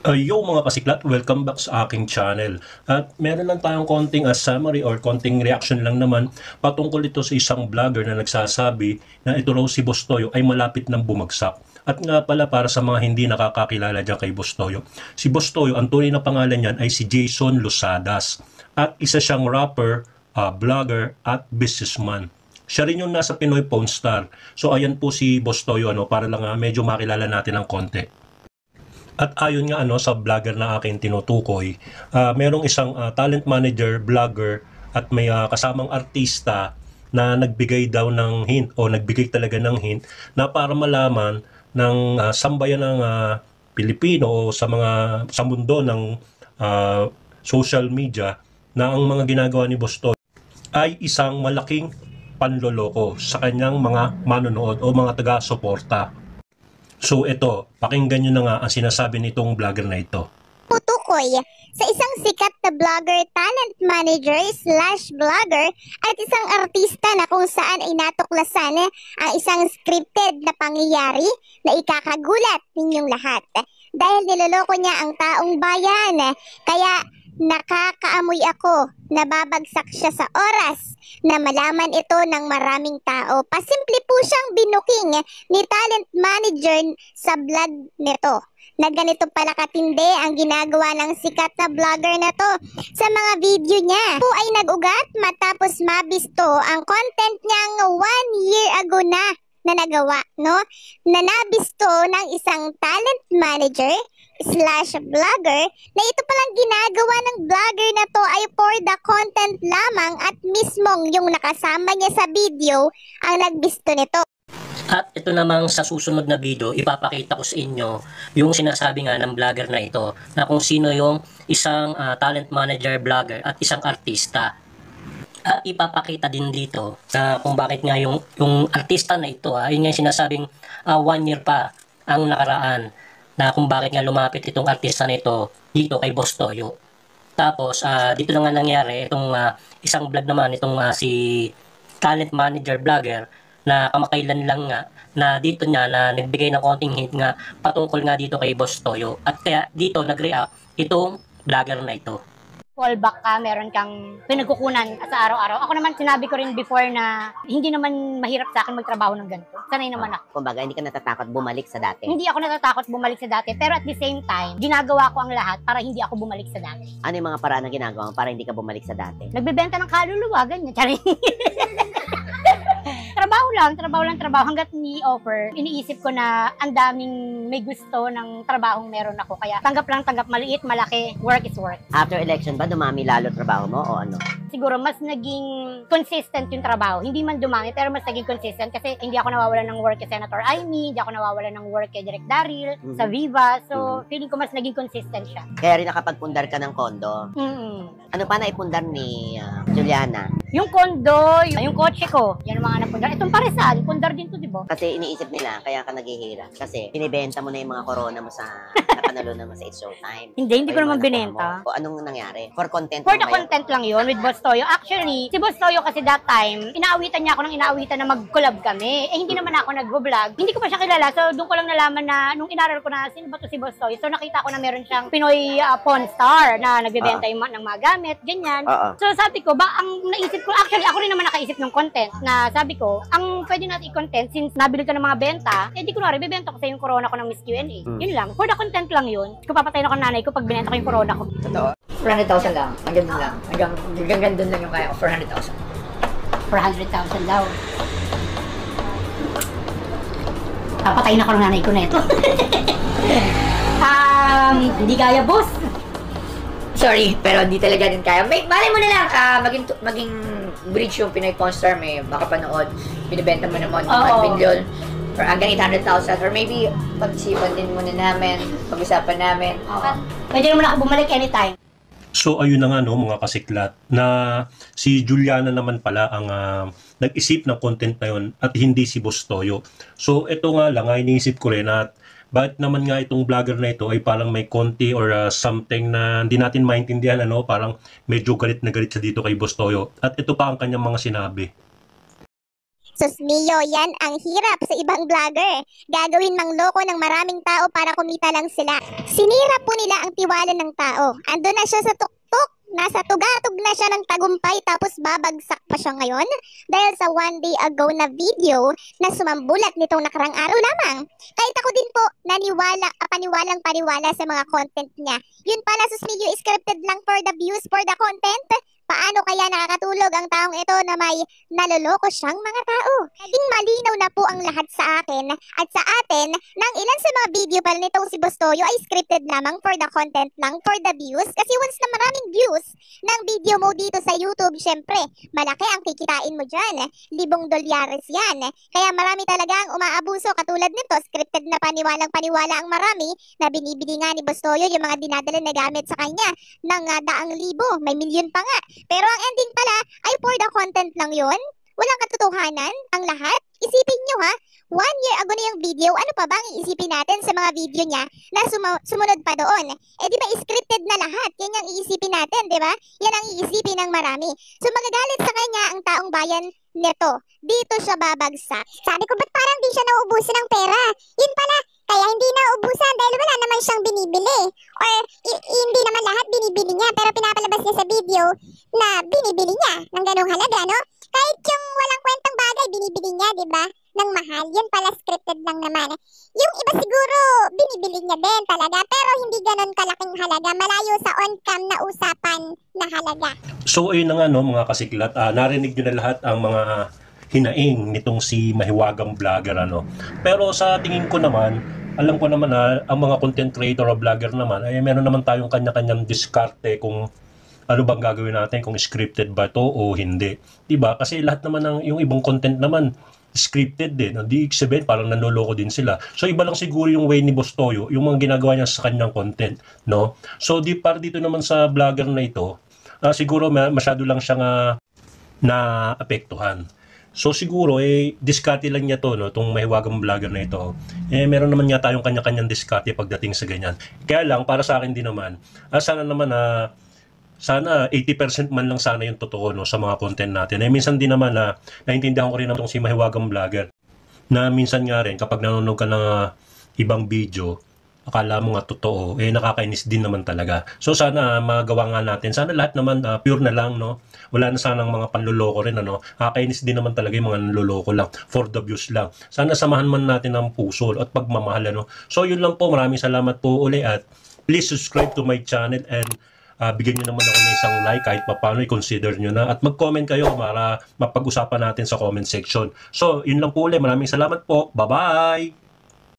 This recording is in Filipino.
Yo mga kasiklat, welcome back sa aking channel. At meron lang tayong konting summary or konting reaction lang naman patungkol ito sa isang vlogger na nagsasabi na ito raw si Boss Toyo ay malapit ng bumagsak. At nga pala para sa mga hindi nakakakilala dyan kay Boss Toyo, si Boss Toyo, ang tunay na pangalan niyan ay si Jason Losadas. At isa siyang rapper, vlogger at businessman. Siya rin yung nasa Pinoy Pawn Star. So ayan po si Boss Toyo para lang medyo makilala natin ng konti. At ayon nga sa vlogger na akin tinutukoy, merong isang talent manager, vlogger at may kasamang artista na nagbigay daw ng hint o nagbigay talaga ng hint na para malaman ng sambayan ng Pilipino o sa mundo ng social media na ang mga ginagawa ni Boss Toy ay isang malaking panloloko sa kanyang mga manonood o mga taga-suporta. So ito, pakinggan nyo na nga ang sinasabi nitong vlogger na ito. Tukoy sa isang sikat na vlogger, talent manager / vlogger at isang artista na kung saan ay natuklasan ang isang scripted na pangyayari na ikakagulat ninyong lahat. Dahil niloloko niya ang taong bayan, kaya nakakaamoy ako, nababagsak siya sa oras na malaman ito ng maraming tao. Pasimple po siyang binuking ni talent manager sa vlog nito na ganito pala katindi ang ginagawa ng sikat na vlogger na to sa mga video niya. Po ay nag-ugat matapos mabisto ang content niyang 1 year ago na nagawa, no? Na nabisto ng isang talent manager / vlogger na ito palang ginagawa ng vlogger na to ay for the content lamang at mismong yung nakasama niya sa video ang nagbisto nito. At ito namang sa susunod na video, ipapakita ko sa inyo yung sinasabi nga ng vlogger na ito na kung sino yung isang talent manager, vlogger at isang artista. At ipapakita din dito na kung bakit nga yung artista na ito, yun nga yung sinasabing 1 year pa ang nakaraan na kung bakit nga lumapit itong artista na ito dito kay Boss Toyo. Tapos dito na nga nangyari itong isang vlog naman itong si talent manager, vlogger na kamakailan lang nga na dito niya na nagbigay ng konting hint nga patungkol nga dito kay Boss Toyo. At kaya dito nag-react itong vlogger na ito. Fallback ka, meron kang pinagkukunan sa araw-araw. Ako naman sinabi ko rin before na hindi naman mahirap sa akin magtrabaho ng ganito. Sanay naman ako. Kumbaga, hindi ka natatakot bumalik sa dati. Hindi ako natatakot bumalik sa dati, pero at the same time, ginagawa ko ang lahat para hindi ako bumalik sa dati. Ano yung mga paraan na ginagawa mo para hindi ka bumalik sa dati? Nagbebenta ng kaluluwa, ganyan. Charing. Trabaho. Hanggat ni-offer, iniisip ko na ang daming may gusto ng trabahong meron ako. Kaya tanggap, maliit, malaki, work is work. After election ba, dumami lalo trabaho mo o ano? Siguro mas naging consistent yung trabaho. Hindi man dumami, pero mas naging consistent kasi hindi ako nawawalan ng work kay Senator Amy, hindi ako nawawalan ng work kay Direk Daryl, sa Viva. So, feeling ko mas naging consistent siya. Kaya rin nakapagpundar ka ng kondo. Ano pa naipundar ni Juliana? Yung kondo, yung kotse ko, yan ang mga napundar. Itong paresan, pundar din to, di ba? Kasi iniisip nila, kaya ka naghihirap. Kasi pinibenta mo na yung mga corona mo sa napanalunan mo sa It's Showtime. Hindi ko yung naman mga binenta. O anong nangyari? For content For mo the ngayon? content lang yun with Boss Toyo. Actually, si Boss Toyo kasi that time, inaawitan niya ako ng inaawitan na mag-collab kami. Eh, hindi naman ako nag-vlog. Hindi ko pa siya kilala. So, doon ko lang nalaman na, nung inaral ko na, sino ba to si Boss Toyo? So, nakita ko na meron siyang Pinoy Pawn Star na nagbebenta yung ng mga gamit, ganyan. So, sabi ko, ang naisip ko, actually, ako rin naman nakaisip ng content na sabi ko, ang pwede natin i-content since nabili ka ng mga benta, eh di kunwari, bibenta ko sa yung corona ko ng Miss Q&A. Yun lang. For the content lang yun. Kung papatayin ako ng nanay ko pag binenta ko yung corona ko. Totoo. 400,000 lang. Hanggang doon lang. Hanggang doon lang yung kaya ko. 400,000. 400,000 daw. Papatayin ako ng nanay ko na ito. Hindi kaya, boss. Sorry, pero hindi talaga din kaya. Malay mo na lang, maging bridge yung Pinoy Pawn Star, may makapanood. Binibenta mo naman 1 million or hanggang 800,000 or maybe pag-isipan din muna namin, pag-usapan namin. Pwede naman ako bumalik anytime. So ayun na nga mga kasiklat na si Juliana naman pala ang nag-isip ng content na yun at hindi si Boss Toyo. So ito nga lang iniisip ko rin at bakit naman nga itong vlogger na ito ay parang may konti or something na hindi natin maintindihan parang medyo galit na galit siya dito kay Boss Toyo. At ito pa ang kanyang mga sinabi. Sus Mio, yan ang hirap sa ibang vlogger. Gagawin mang loko ng maraming tao para kumita lang sila. Sinira po nila ang tiwala ng tao. Ando na siya sa tuktok. Nasa tugatog na siya ng tagumpay tapos babagsak pa siya ngayon dahil sa one day ago na video na sumambulat nitong nakarang araw lamang. Kahit ako din po paniwalang-paniwala sa mga content niya. Yun pala, sus Mio, scripted lang for the views, for the content. Paano kaya nakakatulog ang taong ito na may naloloko siyang mga tao? Naging malinaw na po ang lahat sa akin at sa atin nang ilan sa mga video pala nitong si Boss Toyo ay scripted lamang for the content lang, for the views. Kasi once na maraming views ng video mo dito sa YouTube, syempre, malaki ang kikitain mo dyan. $1,000 yan. Kaya marami talagang umaabuso katulad nito, scripted na paniwalang-paniwala ang marami na binibili nga ni Boss Toyo yung mga dinadala na gamit sa kanya ng daang libo, may milyon pa nga. Pero ang ending pala ay for the content lang yun. Walang katotohanan ang lahat. Isipin nyo ha, 1 year ago na yung video, ano pa bang iisipin natin sa mga video niya na sumunod pa doon? Eh di ba scripted na lahat? Yan yung iisipin natin, di ba? Yan ang iisipin ng marami. So magagalit sa kanya ang taong bayan nito. Dito siya babagsak. Sabi ko, ba't parang di siya nauubusan ng pera? Yun pala, kaya hindi nauubusan dahil wala naman siyang binibili. Or hindi naman lahat binibili niya, pero pinapalabas niya sa video na binibili niya ng ganung halaga, no? Kahit yung walang kwentang bagay, binibili niya, di ba? Ng mahal. Yun pala, scripted lang naman. Yung iba siguro, binibili niya din talaga, pero hindi ganon kalaking halaga. Malayo sa on-cam na usapan na halaga. So ayun na nga no, mga kasiklat, narinig nyo na lahat ang mga hinaing nitong si mahiwagang vlogger ano. Pero sa tingin ko naman, alam ko naman na ang mga content creator o vlogger naman ay meron naman tayong kanya-kanyang diskarte kung ano bang gagawin natin, kung scripted ba to o hindi. 'Di ba? Kasi lahat naman ng yung ibang content naman scripted din. Hindi sabihin parang nanloloko din sila. So iba lang siguro yung way ni Boss Toyo, yung mga ginagawa niya sa kanyang content, no? So para dito naman sa vlogger na ito, siguro masyado lang siyang naapektuhan. So siguro diskarte lang niya to, no, tong mahiwagang vlogger na ito. Meron naman niya tayong kanya-kanyang diskarte pagdating sa ganyan. Kaya lang para sa akin din naman, sana naman sana 80% man lang sana yung totoo no sa mga content natin. Minsan din naman naintindihan ko rin itong si mahiwagang vlogger na minsan nga rin kapag nanonood ka ng ibang video, akala mo nga totoo, nakakainis din naman talaga. So sana magawa nga natin, sana lahat naman pure na lang, no? Wala na sanang mga panloloko rin, ano? Nakakainis din naman talaga yung mga nanloloko lang, for the views lang. Sana samahan man natin ang puso at pagmamahal, ano? So yun lang po, maraming salamat po uli at please subscribe to my channel and bigyan nyo naman ako ng isang like kahit paano, i-consider nyo na at mag-comment kayo para mapag-usapan natin sa comment section. So yun lang po uli, maraming salamat po, bye-bye!